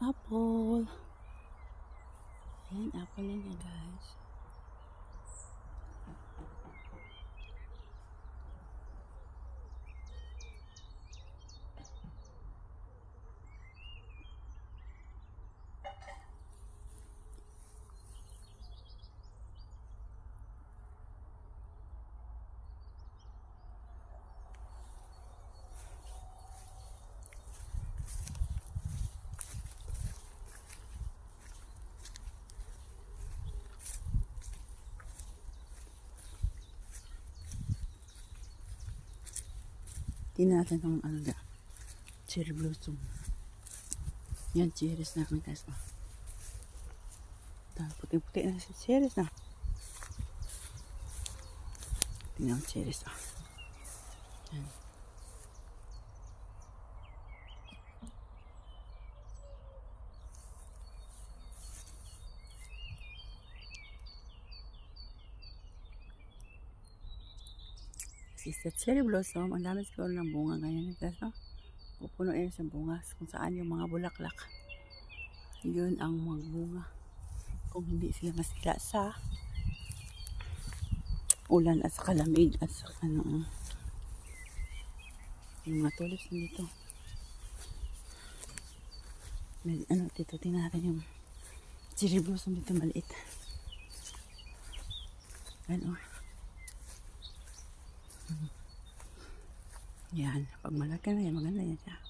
apple. Ayan, apple na niya guys. Tinatan ng cherry blossom. Yan, cherries namin guys. Oh. Puti-puti na si cherries na. Tingnan ang cherries. Oh. Yan. Sa cherry blossom, ang dami siguro ng bunga ngayon guys, no? Pupuno yan sa bunga kung saan yung mga bulaklak. Yun ang magbunga. Kung hindi sila masila sa ulan at sa kalamig at sa yung mga tulips dito. May dito tingnan natin yung cherry blossom dito maliit. Yan Yan, pag malaki na yan, maganda yan siya.